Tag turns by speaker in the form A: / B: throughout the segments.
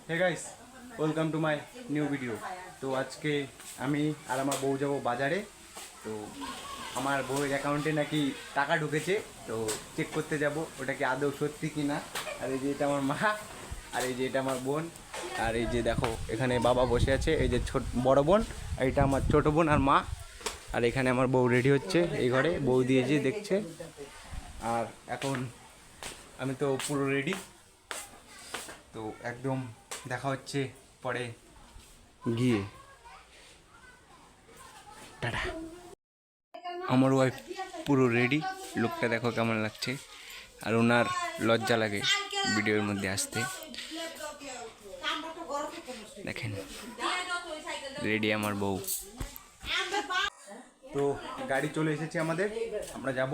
A: Hey guys, welcome to my new video. তো আজকে আমি আর আমার বউ যাবো বাজারে। তো আমার বউয়ের অ্যাকাউন্টে নাকি টাকা ঢুকেছে, তো চেক করতে যাব ওটা কি আদৌ সত্যি কি না। আর এই যে এটা আমার মা, আর এই যে এটা আমার বোন, আর এই যে দেখো এখানে বাবা বসে আছে, এই যে বড় বোন, আর এটা আমার ছোট বোন আর মা। আর এখানে আমার বউ রেডি হচ্ছে, এই ঘরে বউ দিয়েছে দেখছে। আর এখন আমি তো পুরো রেডি, তো একদম দেখা হচ্ছে পরে গিয়ে। টাটা। আমার ওয়াইফ পুরো রেডি, লুকটা দেখো কেমন লাগছে। আর ওনার লজ্জা লাগে ভিডিওর মধ্যে আসতে। দেখেন রেডি আমার বউ। তো গাড়ি চলে এসেছে আমাদের, আমরা যাব।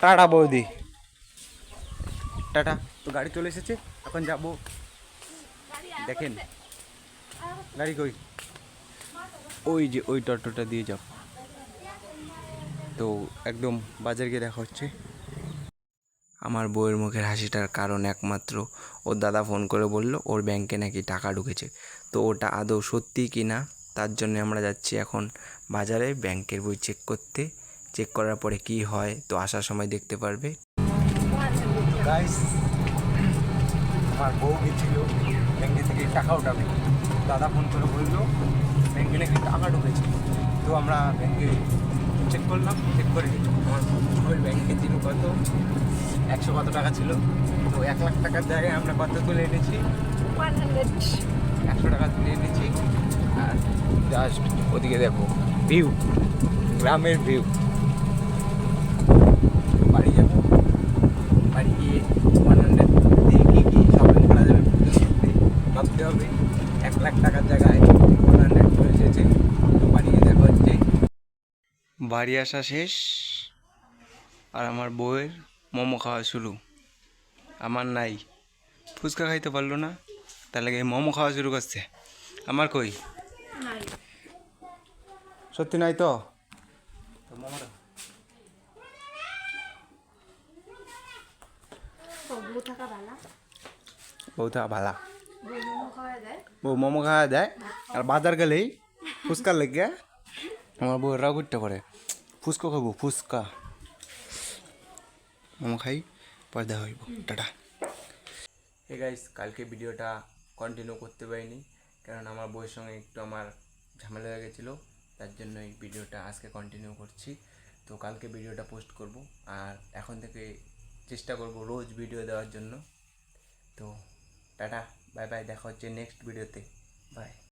A: টাটা বৌদি, টাটা। তো গাড়ি চলে এসেছে, এখন যাব। দেখেন গাড়ি কই, ওই যে ওই টোটোটা দিয়ে যাব। তো একদম বাজার গিয়ে দেখা হচ্ছে। আমার বউয়ের মুখের হাসিটার কারণ একমাত্র ওর দাদা ফোন করে বলল ওর ব্যাংকে নাকি টাকা ঢুকেছে। তো ওটা আদৌ সত্যি কি না তার জন্য আমরা যাচ্ছি এখন বাজারে ব্যাংকের বই চেক করতে। চেক করার পরে কি হয় তো আসার সময় দেখতে পারবে। গাইস, আমার বউ গেছিল ব্যাংকে থেকে টাকা উঠাবে, দাদা ফোন করে বললো ব্যাংকে নাকি টাকা ঢুকেছে। তো আমরা ব্যাংকে চেক করলাম, চেক করে আমার বউয়ের ব্যাংকে ছিল কত 100 কত টাকা ছিল। তো 1 লাখ টাকার জায়গায় আমরা কত তুলে এনেছি, 100 টাকা তুলে এনেছি। আর জাস্ট ওদিকে দেখো ভিউ, গ্রামের ভিউ। বাড়ি যাবো, বাড়ি গিয়ে 100 দিয়ে কী শপিং করা যাবে ভাবতে হবে। 1 লাখ টাকার জায়গায় 100 চলে এসেছে। তো বাড়ি গিয়ে দেখা হচ্ছে। বাড়ি আসা শেষ, আর আমার বউয়ের মোমো খাওয়া শুরু। আমার নাই, ফুচকা খাইতে পারলো না, তার লাগে মোমো খাওয়া শুরু করছে। আমার কই সত্যি নাই তো। মোমোটা বউ থাকা ভালা, বউ মোমো খাওয়া দেয়। আর বাজার গেলেই ফুচকার লেগে আমার বউ রাগ উঠতে পারে, ফুচকা খাবো ফুচকা। মোমো খাই, পরে দেখা হইব। টাটা। হে গাইস, কালকে ভিডিওটা কন্টিনিউ করতে পারিনি, কারণ আমার বউয়ের সঙ্গে একটু আমার ঝামেলা হয়ে গেছিলো। তার জন্য এই ভিডিওটা আজকে কন্টিনিউ করছি। তো কালকে ভিডিওটা পোস্ট করব, আর এখন থেকে চেষ্টা করব রোজ ভিডিও দেওয়ার জন্য। তো টাটা, বাই বাই, দেখা হচ্ছে নেক্সট ভিডিওতে। বাই।